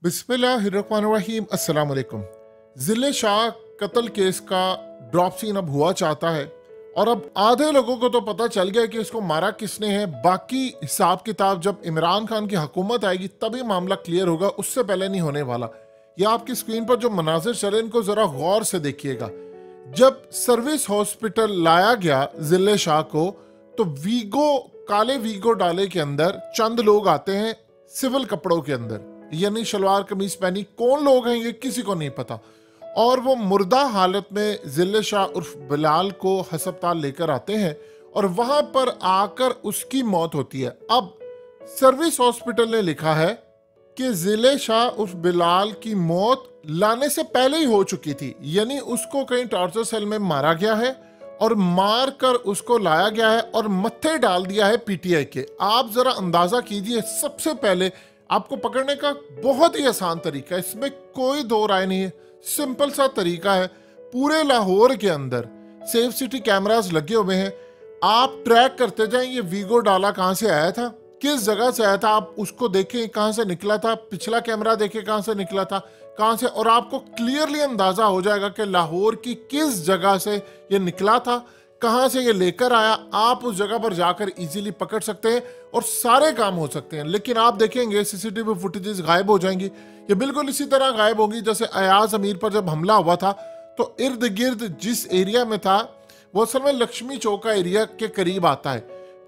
बिस्मिल्लाहिर्रहमानिर्रहीम अस्सलाम वालेकुम। जिले शाह कत्ल केस का ड्रॉप सीन अब हुआ चाहता है और अब आधे लोगों को तो पता चल गया कि इसको मारा किसने है। बाकी हिसाब किताब जब इमरान खान की हुकूमत आएगी तभी मामला क्लियर होगा, उससे पहले नहीं होने वाला। ये आपकी स्क्रीन पर जो मनाजिर चल रहे हैं इनको जरा गौर से देखिएगा। जब सर्विस हॉस्पिटल लाया गया जिले शाह को तो वीगो, काले वीगो डाले के अंदर चंद लोग आते हैं सिविल कपड़ों के अंदर, यानी शलवार कमीज पहनी। कौन लोग हैं ये किसी को नहीं पता, और वो मुर्दा हालत में जिले शाह उर्फ बिलाल को हस्पताल लेकर आते हैं और वहां पर आकर उसकी मौत होती है। अब सर्विस हॉस्पिटल ने लिखा है कि जिले शाह उर्फ बिलाल की मौत लाने से पहले ही हो चुकी थी, यानी उसको कहीं टॉर्चर सेल में मारा गया है और मार कर उसको लाया गया है और मत्थे डाल दिया है पीटीआई के। आप जरा अंदाजा कीजिए, सबसे पहले आपको पकड़ने का बहुत ही आसान तरीका है, इसमें कोई दो राय नहीं है, सिंपल सा तरीका है। पूरे लाहौर के अंदर सेफ सिटी कैमरास लगे हुए हैं, आप ट्रैक करते जाएं ये वीगो डाला कहां से आया था, किस जगह से आया था, आप उसको देखें कहां से निकला था, पिछला कैमरा देखें कहां से निकला था, कहां से, और आपको क्लियरली अंदाजा हो जाएगा कि लाहौर की किस जगह से ये निकला था, कहां से ये लेकर आया। आप उस जगह पर जाकर इजीली पकड़ सकते हैं और सारे काम हो सकते हैं। लेकिन आप देखेंगे सीसीटीवी फुटेजेस गायब हो जाएंगी। ये बिल्कुल इसी तरह गायब होंगी जैसे अयाज अमीर पर जब हमला हुआ था तो इर्द गिर्द जिस एरिया में था वो असल में लक्ष्मी चौका एरिया के करीब आता है।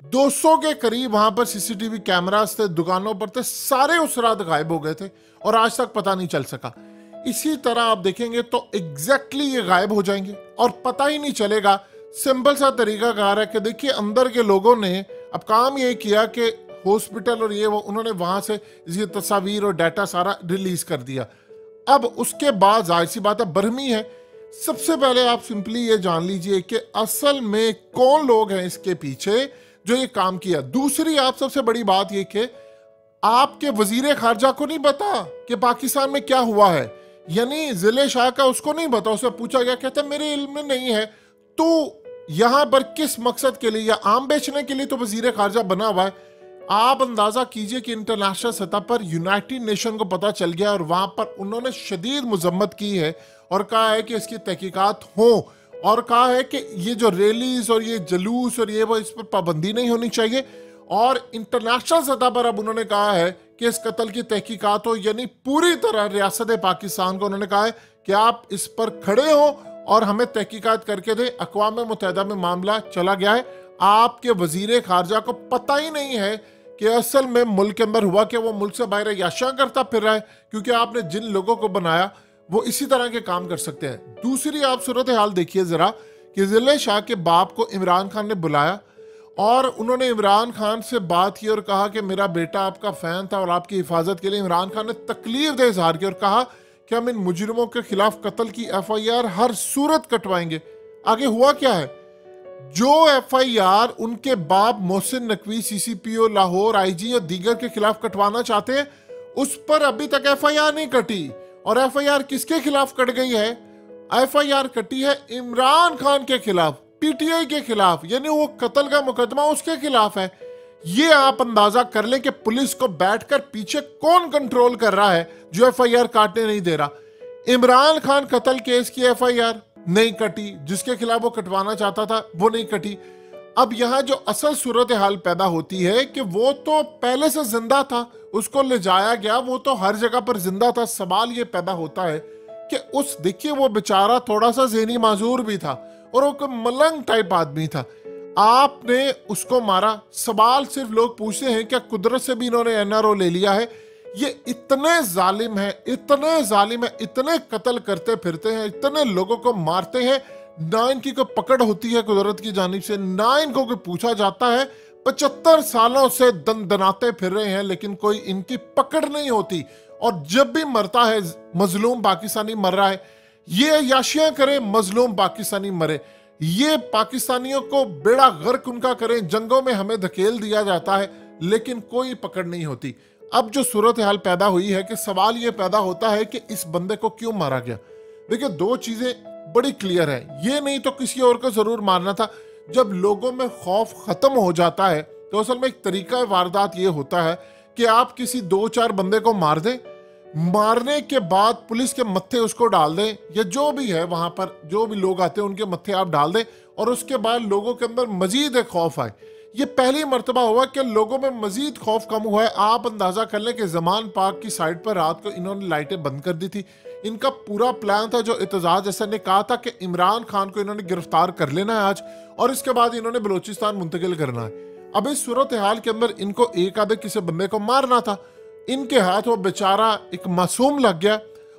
200 के करीब वहां पर सीसीटीवी कैमरास थे, दुकानों पर थे, सारे उस रात गायब हो गए थे और आज तक पता नहीं चल सका। इसी तरह आप देखेंगे तो एग्जैक्टली ये गायब हो जाएंगे और पता ही नहीं चलेगा। सिंपल सा तरीका कार है कि देखिए अंदर के लोगों ने अब काम ये किया कि हॉस्पिटल और ये वो उन्होंने वहां से इसकी तस्वीर और डाटा सारा रिलीज कर दिया। अब उसके बाद जाहिर सी बात है बरहमी है। सबसे पहले आप सिंपली ये जान लीजिए कि असल में कौन लोग हैं इसके पीछे जो ये काम किया। दूसरी आप सबसे बड़ी बात ये कि आपके वजीर खारजा को नहीं पता कि पाकिस्तान में क्या हुआ है, यानी जिले शाह का उसको नहीं पता। उसे पूछा गया, कहता मेरे इल्म में नहीं है। तो यहां पर किस मकसद के लिए, या आम बेचने के लिए तो वजीर खारजा बना हुआ है। आप अंदाजा कीजिए कि इंटरनेशनल सतह पर यूनाइटेड नेशन को पता चल गया और वहां पर उन्होंने शदीद मुजम्मत की है और कहा है कि इसकी तहकीकात हो, और कहा है कि ये जो रैलीज और ये जलूस और ये वो, इस पर पाबंदी नहीं होनी चाहिए। और इंटरनेशनल सतह पर अब उन्होंने कहा है कि इस कत्ल की तहकीकात हो, यानी पूरी तरह रियासत पाकिस्तान को उन्होंने कहा है कि आप इस पर खड़े हो और हमें तहकीकात करके दे। अक़वाम मुत्तहिदा में मामला चला गया है। आपके वजीर खारजा को पता ही नहीं है कि असल में मुल्क के अंदर हुआ कि वो मुल्क से बाहर याशियां करता फिर रहा है, क्योंकि आपने जिन लोगों को बनाया वो इसी तरह के काम कर सकते हैं। दूसरी आप सूरत हाल देखिए जरा कि जिले शाह के बाप को इमरान खान ने बुलाया और उन्होंने इमरान खान से बात की और कहा कि मेरा बेटा आपका फैन था और आपकी हिफाजत के लिए इमरान खान ने तकलीफ दे इजहार की और कहा कि हम इन मुजरिमों के खिलाफ कत्ल की एफआईआर हर सूरत कटवाएंगे। आगे हुआ क्या है, जो एफआईआर उनके बाप मोहसिन नकवी सीसीपीओ लाहौर आईजी और दीगर के खिलाफ कटवाना चाहते हैं उस पर अभी तक एफआईआर नहीं कटी। और एफआईआर किसके खिलाफ कट गई है, एफआईआर कटी है इमरान खान के खिलाफ, पीटीआई के खिलाफ, यानी वो कत्ल का मुकदमा उसके खिलाफ है। ये आप अंदाजा कर लें कि पुलिस को बैठकर पीछे कौन कंट्रोल कर रहा है जो एफआईआर काटने नहीं दे रहा। इमरान खान कत्ल केस की एफआईआर नहीं कटी, जिसके खिलाफ वो कटवाना चाहता था वो नहीं कटी। अब यहां जो असल सूरत हाल पैदा होती है कि वो तो पहले से जिंदा था, उसको ले जाया गया, वो तो हर जगह पर जिंदा था। सवाल ये पैदा होता है कि उस, देखिए वो बेचारा थोड़ा सा ज़हनी माजूर भी था और वो मलंग टाइप आदमी था, आपने उसको मारा। सवाल सिर्फ लोग पूछते हैं क्या कुदरत से भी इन्होंने एनआरओ ले लिया है। ये इतने जालिम है, इतने जालिम है, इतने कत्ल करते फिरते हैं, इतने लोगों को मारते हैं, ना इनकी कोई पकड़ होती है कुदरत की जानिब से, ना इनको कोई पूछा जाता है। 75 सालों से दनाते फिर रहे हैं लेकिन कोई इनकी पकड़ नहीं होती। और जब भी मरता है मजलूम पाकिस्तानी मर रहा है, ये याशियां करे मजलूम पाकिस्तानी मरे, ये पाकिस्तानियों को बेड़ा गर्क उनका करें, जंगों में हमें धकेल दिया जाता है लेकिन कोई पकड़ नहीं होती। अब जो सूरत हाल पैदा हुई है कि सवाल ये पैदा होता है कि इस बंदे को क्यों मारा गया। देखिए दो चीजें बड़ी क्लियर है, ये नहीं तो किसी और को जरूर मारना था। जब लोगों में खौफ खत्म हो जाता है तो असल में एक तरीका वारदात ये होता है कि आप किसी 2-4 बंदे को मार दें, मारने के बाद पुलिस के मत्थे उसको डाल दें, या जो भी है वहां पर जो भी लोग आते हैं उनके मत्थे आप डाल दें, और उसके बाद लोगों के अंदर मजीद एक खौफ आए। ये पहली मर्तबा हुआ कि लोगों में मजीद खौफ कम हुआ है। आप अंदाजा कर लें कि जमान पार्क की साइड पर रात को इन्होंने लाइटें बंद कर दी थी। इनका पूरा प्लान था, जो एतजाज हसन ने कहा था कि इमरान खान को इन्होंने गिरफ्तार कर लेना है आज, और इसके बाद इन्होंने बलूचिस्तान मुंतकिल करना है। अब इस सूरत हाल के अंदर इनको एक आधे किसी बंदे को मारना था, इनके हाथ वो बेचारा एक मासूम लग गया,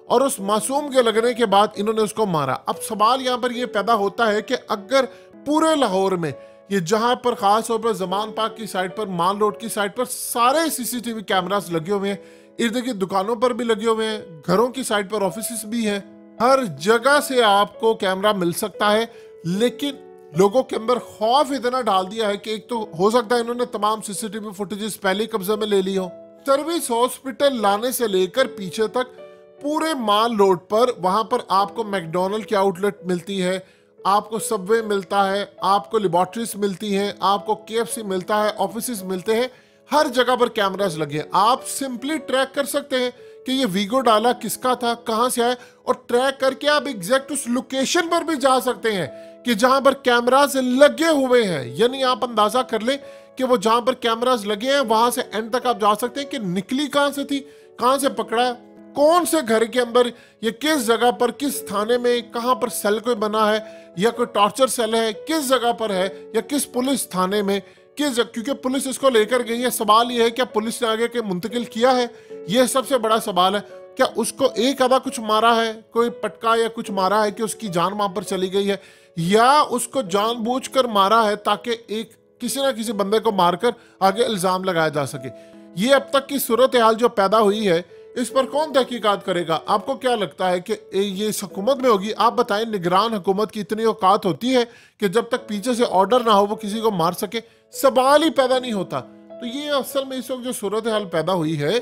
और उस मासूम के लगने के बाद इन्होंने उसको मारा। अब सवाल यहाँ पर ये पैदा होता है कि अगर पूरे लाहौर में ये जहां पर खास तौर पर जमान पार्क की साइड पर, मान रोड की साइड पर सारे सीसीटीवी कैमरास लगे हुए हैं, इर्द गिर्द दुकानों पर भी लगे हुए हैं, घरों की साइड पर ऑफिस भी हैं, हर जगह से आपको कैमरा मिल सकता है। लेकिन लोगों के अंदर खौफ इतना डाल दिया है कि एक तो हो सकता है इन्होंने तमाम सीसीटीवी फुटेजेस पहले कब्जे में ले ली हो। सर्विस हॉस्पिटल लाने से लेकर पीछे तक पूरे माल रोड पर, वहां पर आपको मैकडोनल्ड की आउटलेट मिलती है, आपको सबवे मिलता है, आपको लेबोरेटरीज मिलती हैं, आपको केएफसी मिलता है, ऑफिसेज मिलते हैं, हर जगह पर कैमरास लगे हैं। आप सिंपली ट्रैक कर सकते हैं कि ये वीगो डाला किसका था, कहां से आया, और ट्रैक करके आप एग्जैक्ट उस लोकेशन पर भी जा सकते हैं कि जहां पर कैमरास लगे हुए हैं। यानी आप अंदाजा कर लें कि वो जहां पर कैमरास लगे हैं वहां से एंड तक आप जा सकते हैं कि निकली कहां से थी, कहां से पकड़ा, कौन से घर के अंदर, ये किस जगह पर, किस थाने में, कहां पर सेल कोई बना है, या कोई टॉर्चर सेल है, किस जगह पर है, या किस पुलिस थाने में, क्योंकि पुलिस इसको लेकर गई है। सवाल ये है क्या पुलिस ने आगे के मुंतकिल किया है, ये सबसे बड़ा सवाल है। क्या उसको एक आधा कुछ मारा है, कोई पटका या कुछ मारा है कि उसकी जान वहां पर चली गई है, या उसको जानबूझकर मारा है ताकि एक किसी ना किसी बंदे को मारकर आगे इल्जाम लगाया जा सके। ये अब तक की सूरत हाल जो पैदा हुई है, इस पर कौन तहकीकात करेगा? आपको क्या लगता है कि ये इस हुकूमत में होगी? आप बताएं, निगरान हुकूमत की इतनी औकात होती है कि जब तक पीछे से ऑर्डर ना हो वो किसी को मार सके? सवाल ही पैदा नहीं होता। तो ये असल में इस वक्त जो सूरत हाल पैदा हुई है,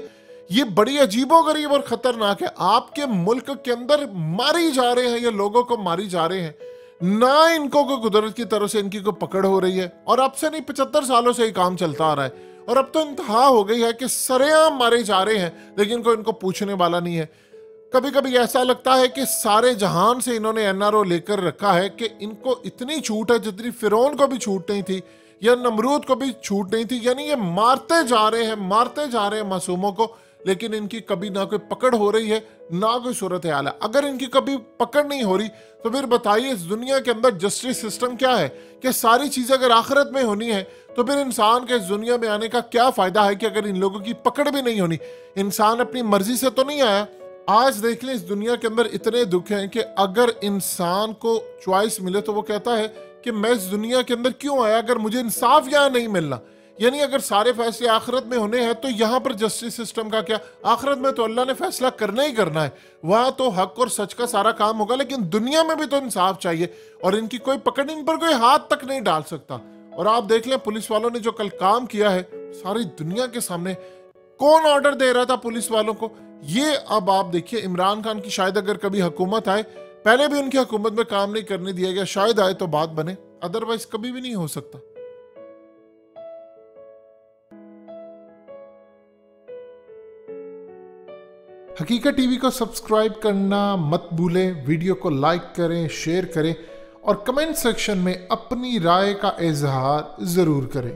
ये बड़ी अजीबोगरीब और खतरनाक है। आपके मुल्क के अंदर मारी जा रहे हैं, ये लोगों को मारी जा रहे हैं, ना इनको कोई कुदरत की तरफ से इनकी कोई पकड़ हो रही है, और अब से नहीं 75 सालों से ये काम चलता आ रहा है। और अब तो इंतहा हो गई है कि सरेआम मारे जा रहे हैं, लेकिन कोई इनको पूछने वाला नहीं है। कभी कभी ऐसा लगता है कि सारे जहान से इन्होंने एनआरओ लेकर रखा है कि इनको इतनी छूट है जितनी फिरौन को भी छूट नहीं थी, या नमरूद को भी छूट नहीं थी। यानी ये मारते जा रहे हैं मासूमों को, लेकिन इनकी कभी ना कोई पकड़ हो रही है, ना कोई सूरत हाल है। अगर इनकी कभी पकड़ नहीं हो रही तो फिर बताइए इस दुनिया के अंदर जस्टिस सिस्टम क्या है? कि सारी चीजें अगर आखिरत में होनी है तो फिर इंसान के इस दुनिया में आने का क्या फायदा है कि अगर इन लोगों की पकड़ भी नहीं होनी? इंसान अपनी मर्जी से तो नहीं आया। आज देख लें, इस दुनिया के अंदर इतने दुख हैं कि अगर इंसान को चॉइस मिले तो वो कहता है कि मैं इस दुनिया के अंदर क्यों आया अगर मुझे इंसाफ यहाँ नहीं मिलना। यानी अगर सारे फैसले आखिरत में होने हैं तो यहाँ पर जस्टिस सिस्टम का क्या? आखिरत में तो अल्लाह ने फैसला करना ही करना है, वहां तो हक और सच का सारा काम होगा, लेकिन दुनिया में भी तो इंसाफ चाहिए। और इनकी कोई पकड़, इन पर कोई हाथ तक नहीं डाल सकता। और आप देख लें, पुलिस वालों ने जो कल काम किया है सारी दुनिया के सामने, कौन ऑर्डर दे रहा था पुलिस वालों को? ये अब आप देखिए, इमरान खान की शायद अगर कभी हुकूमत आए, पहले भी उनकी हुकूमत में काम नहीं करने दिया गया, शायद आए तो बात बने, अदरवाइज कभी भी नहीं हो सकता। हकीकत टीवी को सब्सक्राइब करना मत भूलें, वीडियो को लाइक करें, शेयर करें और कमेंट सेक्शन में अपनी राय का इजहार जरूर करें।